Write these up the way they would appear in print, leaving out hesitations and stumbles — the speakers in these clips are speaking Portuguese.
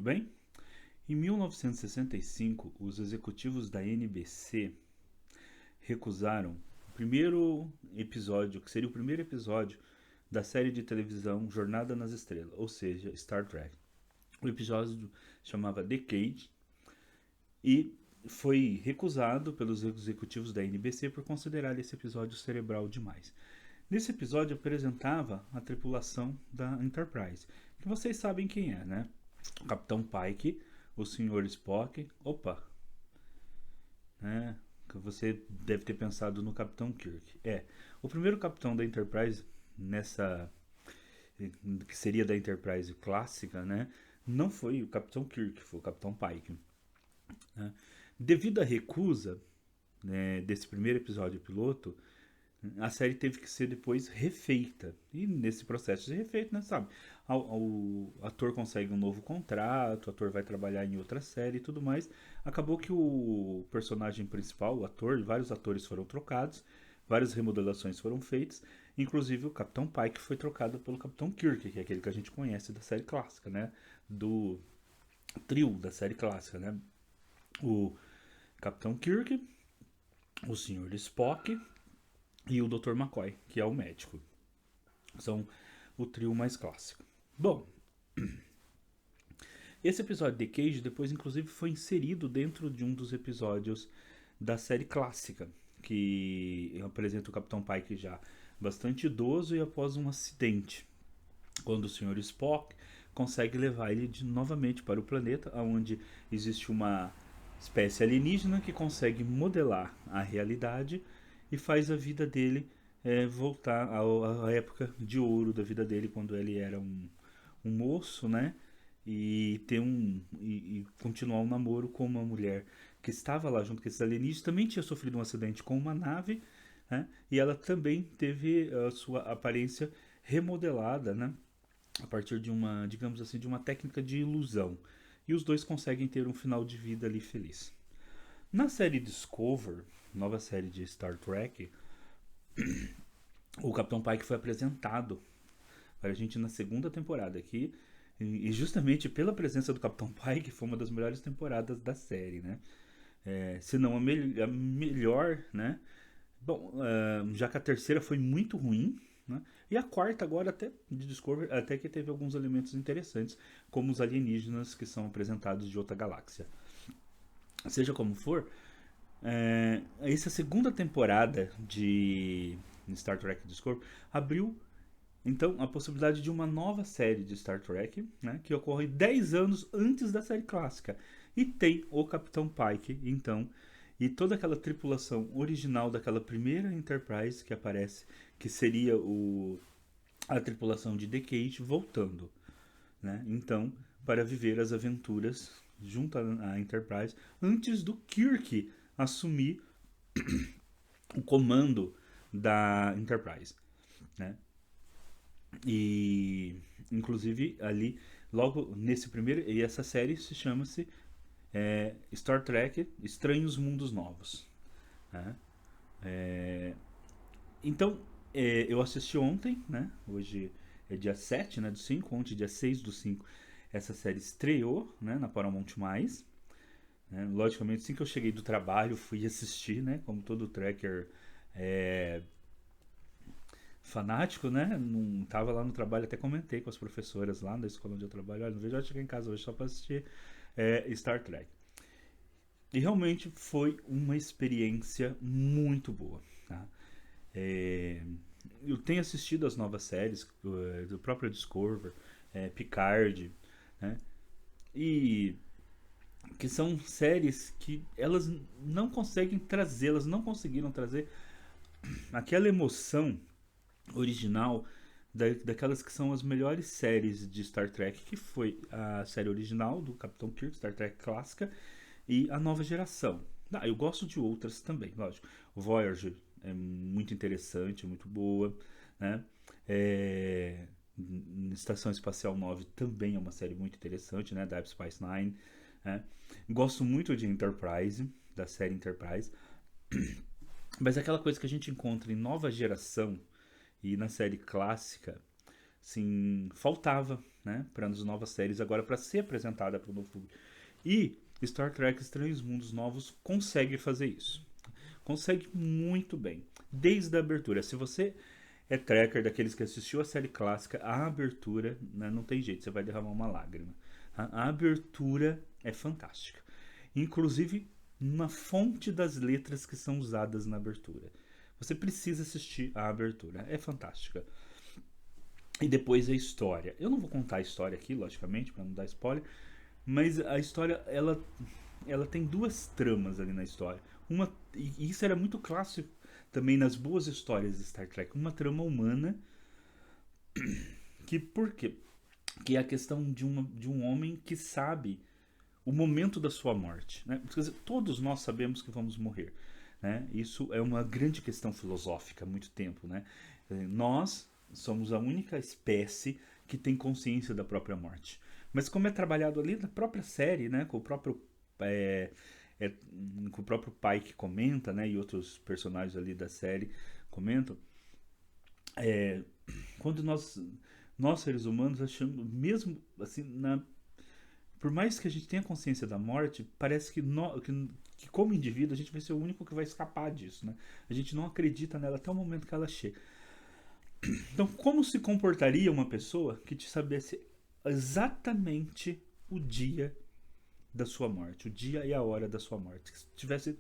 tudo bem? Em 1965, os executivos da NBC recusaram o primeiro episódio, que seria o primeiro episódio da série de televisão Jornada nas Estrelas, ou seja, Star Trek. O episódio chamava The Cage e foi recusado pelos executivos da NBC por considerar esse episódio cerebral demais. Nesse episódio apresentava a tripulação da Enterprise, que vocês sabem quem é, né? O Capitão Pike, o Sr. Spock, né? Que você deve ter pensado no Capitão Kirk. O primeiro capitão da Enterprise nessa que seria da Enterprise clássica, né? Não foi o Capitão Kirk, foi o Capitão Pike. Né? Devido à recusa, né, desse primeiro episódio piloto, a série teve que ser depois refeita. E nesse processo de refeito, né, sabe? O ator consegue um novo contrato, o ator vai trabalhar em outra série e tudo mais. Acabou que o personagem principal, o ator, vários atores foram trocados, várias remodelações foram feitas, inclusive o Capitão Pike foi trocado pelo Capitão Kirk, que é aquele que a gente conhece da série clássica, né? Do trio da série clássica, né? O Capitão Kirk, o Sr. Spock e o Dr. McCoy, que é o médico. São o trio mais clássico. Bom, esse episódio de Cage depois inclusive foi inserido dentro de um dos episódios da série clássica, que apresenta o Capitão Pike já bastante idoso e após um acidente, quando o Sr. Spock consegue levar ele novamente para o planeta, onde existe uma espécie alienígena que consegue modelar a realidade e faz a vida dele voltar à época de ouro da vida dele, quando ele era um moço, né? E continuar um namoro com uma mulher que estava lá junto com esses alienígenas, também tinha sofrido um acidente com uma nave, né? E ela também teve a sua aparência remodelada, né? A partir de uma, digamos assim, de uma técnica de ilusão. E os dois conseguem ter um final de vida ali feliz. Na série Discover, nova série de Star Trek, o Capitão Pike foi apresentado para a gente na segunda temporada aqui. E justamente pela presença do Capitão Pike foi uma das melhores temporadas da série, né? Se não a melhor, né? Bom, já que a terceira foi muito ruim, né? E a quarta agora até de Discovery até que teve alguns elementos interessantes, como os alienígenas que são apresentados de outra galáxia. Seja como for, essa segunda temporada de Star Trek Discovery abriu então a possibilidade de uma nova série de Star Trek, né, que ocorre 10 anos antes da série clássica. E tem o Capitão Pike, então, e toda aquela tripulação original daquela primeira Enterprise que aparece, que seria a tripulação de The Cage, voltando. Né? Então, para viver as aventuras junto à Enterprise, antes do Kirk assumir o comando da Enterprise. Né? E inclusive ali, logo nesse primeiro, e essa série se chama-se Star Trek Estranhos Mundos Novos. Né? Então, eu assisti ontem, né? Hoje é dia 7, né, do 5, ontem dia 6 do 5, essa série estreou, né, na Paramount+. Né? Logicamente, assim que eu cheguei do trabalho, fui assistir, né, como todo tracker fanático, né? Não tava lá no trabalho, até comentei com as professoras lá da escola onde eu trabalho, olha, não vejo eu chegar em casa hoje só para assistir Star Trek. E realmente foi uma experiência muito boa. Tá? Eu tenho assistido as novas séries do próprio Discovery, Picard, né? E que são séries que elas não conseguem trazer, elas não conseguiram trazer aquela emoção original daquelas que são as melhores séries de Star Trek, que foi a série original do Capitão Kirk, Star Trek clássica, e a nova geração. Eu gosto de outras também, lógico. O Voyager é muito interessante, muito boa, né? Estação Espacial 9 também é uma série muito interessante, né? Da Deep Space Nine. Né? Gosto muito de Enterprise, da série Enterprise. Mas aquela coisa que a gente encontra em nova geração e na série clássica, assim, faltava, né, para as novas séries agora, para ser apresentada para o novo público. E Star Trek Estranhos Mundos Novos consegue fazer isso. Consegue muito bem. Desde a abertura. Se você é tracker daqueles que assistiu a série clássica, a abertura, né, não tem jeito, você vai derramar uma lágrima. A abertura é fantástica. Inclusive, uma fonte das letras que são usadas na abertura. Você precisa assistir a abertura. É fantástica. E depois a história. Eu não vou contar a história aqui, logicamente, para não dar spoiler. Mas a história, ela tem duas tramas ali na história. E isso era muito clássico também nas boas histórias de Star Trek. Uma trama humana, que por quê? Que é a questão de um homem que sabe o momento da sua morte. Né? Quer dizer, todos nós sabemos que vamos morrer. Né? Isso é uma grande questão filosófica há muito tempo. Né? Nós somos a única espécie que tem consciência da própria morte. Mas como é trabalhado ali na própria série, né, com o próprio com o próprio pai que comenta, né, e outros personagens ali da série comentam, quando nós seres humanos achamos, mesmo assim, por mais que a gente tenha consciência da morte, parece que como indivíduo a gente vai ser o único que vai escapar disso, né? A gente não acredita nela até o momento que ela chega. Então, como se comportaria uma pessoa que te soubesse exatamente o dia da sua morte, o dia e a hora da sua morte, que tivesse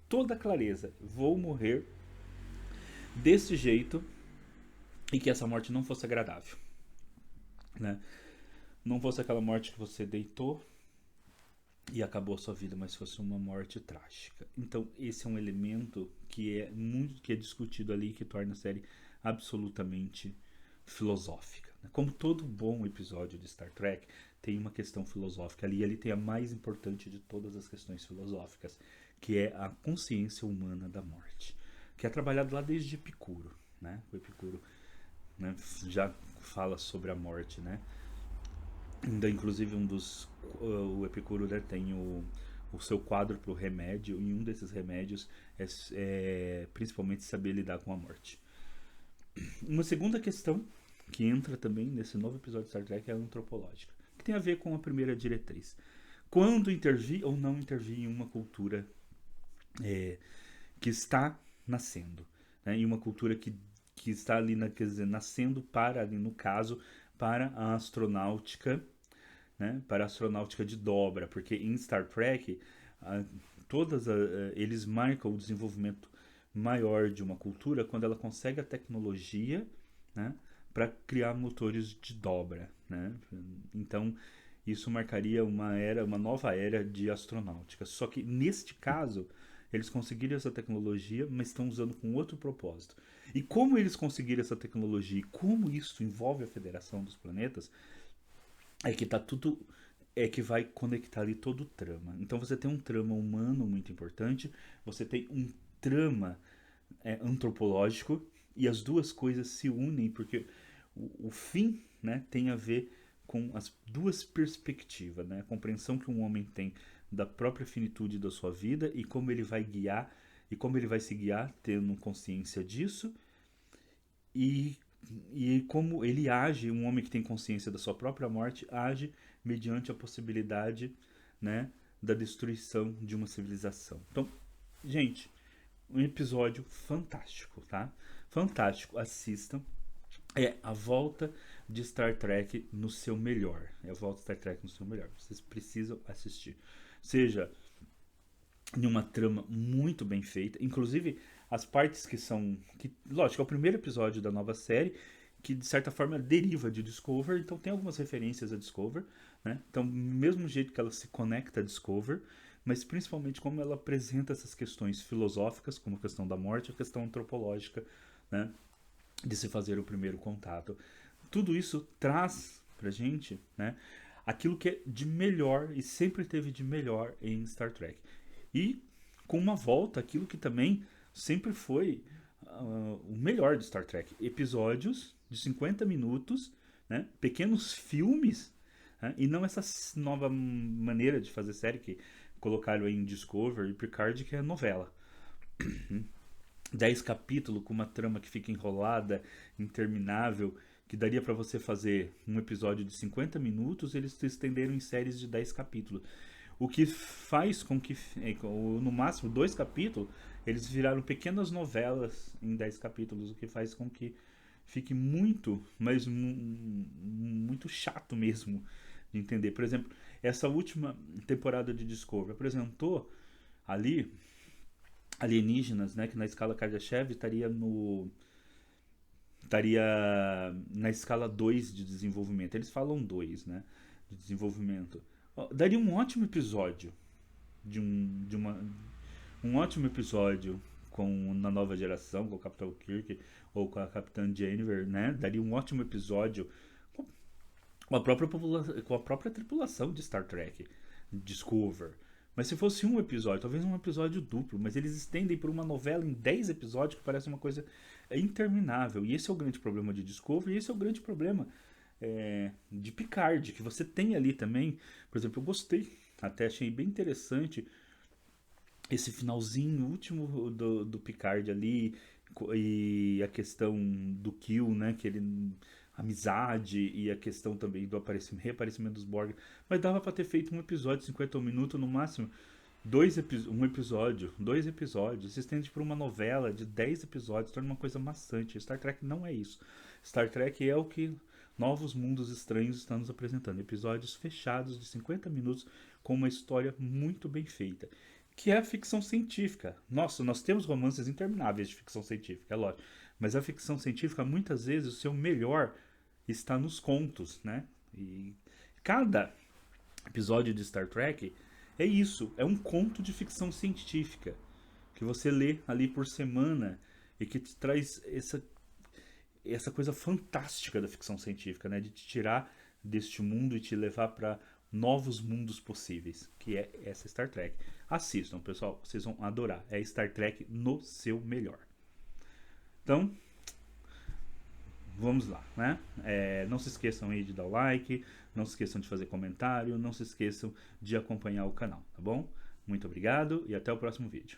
toda a clareza, vou morrer desse jeito, e que essa morte não fosse agradável, né? Não fosse aquela morte que você deitou e acabou a sua vida, mas fosse uma morte trágica. Então esse é um elemento que é discutido ali, que torna a série absolutamente filosófica. Como todo bom episódio de Star Trek, tem uma questão filosófica ali. Ali tem a mais importante de todas as questões filosóficas, que é a consciência humana da morte, que é trabalhado lá desde Epicuro, né? O Epicuro, né, já fala sobre a morte, né? Ainda, inclusive, o Epicuro, né, tem o seu quadro para o remédio, e um desses remédios é principalmente saber lidar com a morte. Uma segunda questão que entra também nesse novo episódio de Star Trek é a antropológica, que tem a ver com a primeira diretriz. Quando intervir ou não intervir em uma cultura que está nascendo, né? Em uma cultura que está ali, quer dizer, nascendo para, ali no caso, para a astronáutica, né? Para a astronáutica de dobra, porque em Star Trek eles marcam o desenvolvimento maior de uma cultura quando ela consegue a tecnologia, né, para criar motores de dobra, né? Então isso marcaria uma nova era de astronáutica. Só que neste caso eles conseguiram essa tecnologia, mas estão usando com outro propósito. E como eles conseguiram essa tecnologia e como isso envolve a Federação dos Planetas, é que tá tudo, é que vai conectar ali todo o trama. Então você tem um trama humano muito importante, você tem um trama antropológico, e as duas coisas se unem porque o fim, né, tem a ver com as duas perspectivas, né? A compreensão que um homem tem da própria finitude da sua vida e como ele vai guiar, e como ele vai se guiar tendo consciência disso, e, e como ele age, um homem que tem consciência da sua própria morte, age mediante a possibilidade, né, da destruição de uma civilização. Então, gente, um episódio fantástico, tá? Fantástico, assistam. É a volta de Star Trek no seu melhor. É a volta de Star Trek no seu melhor. Vocês precisam assistir. Seja em uma trama muito bem feita, inclusive as partes lógico, é o primeiro episódio da nova série, que de certa forma deriva de Discover, então tem algumas referências a Discover, né? Então, mesmo jeito que ela se conecta a Discover, mas principalmente como ela apresenta essas questões filosóficas, como a questão da morte, a questão antropológica, né, de se fazer o primeiro contato. Tudo isso traz pra gente, né, aquilo que é de melhor e sempre teve de melhor em Star Trek. E com uma volta, aquilo que também sempre foi o melhor de Star Trek. Episódios de 50 minutos, né, pequenos filmes, né, e não essa nova maneira de fazer série que colocaram em Discovery e Picard, que é novela. 10 capítulos com uma trama que fica enrolada, interminável, que daria para você fazer um episódio de 50 minutos, eles se estenderam em séries de 10 capítulos. O que faz com que, no máximo, 2 capítulos, eles viraram pequenas novelas em 10 capítulos, o que faz com que fique muito, mas muito chato mesmo de entender. Por exemplo, essa última temporada de Discovery apresentou ali alienígenas, né, que na escala Kardashev estaria na escala 2 de desenvolvimento. Eles falam 2, né, de desenvolvimento. Daria um ótimo episódio um ótimo episódio com na nova geração, com o Capitão Kirk ou com a Capitã Jennifer, né? Daria um ótimo episódio com a própria tripulação de Star Trek, Discover. Mas se fosse um episódio, talvez um episódio duplo, mas eles estendem por uma novela em 10 episódios que parece uma coisa interminável. E esse é o grande problema de Discovery, e esse é o grande problema de Picard, que você tem ali também. Por exemplo, eu gostei, até achei bem interessante esse finalzinho último do Picard ali, e a questão do Kill, né, que ele amizade, e a questão também do reaparecimento dos Borg. Mas dava pra ter feito um episódio de 50 minutos no máximo, dois episódios, se estende por uma novela de 10 episódios, torna uma coisa maçante. Star Trek não é isso. Star Trek é o que Novos Mundos Estranhos está nos apresentando, episódios fechados de 50 minutos com uma história muito bem feita, que é a ficção científica. Nossa, nós temos romances intermináveis de ficção científica, é lógico, mas a ficção científica, muitas vezes, o seu melhor está nos contos, né? E cada episódio de Star Trek é isso, é um conto de ficção científica que você lê ali por semana e que te traz essa coisa fantástica da ficção científica, né? De te tirar deste mundo e te levar para novos mundos possíveis, que é essa Star Trek. Assistam, pessoal, vocês vão adorar. É Star Trek no seu melhor. Então, vamos lá, né? Não se esqueçam aí de dar o like, não se esqueçam de fazer comentário, não se esqueçam de acompanhar o canal, tá bom? Muito obrigado e até o próximo vídeo.